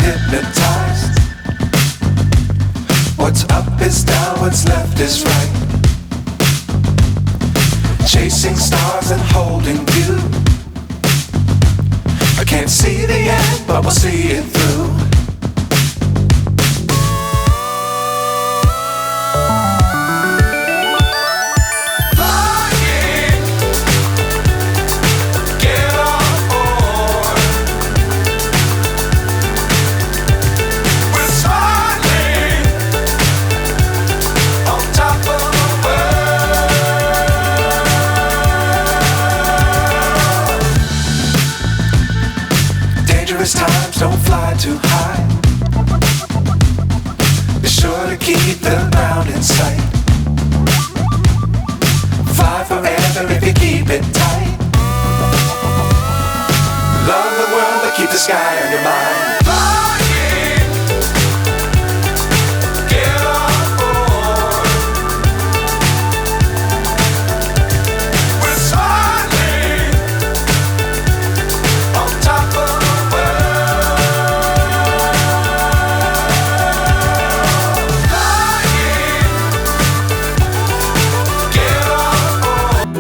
hypnotized. What's up is down, what's left is right. Chasing stars and holding you. I can't see the end, but we'll see it through. Times don't fly too high. Be sure to keep the ground in sight. Fly forever if you keep it tight. Love the world but keep the sky on your mind.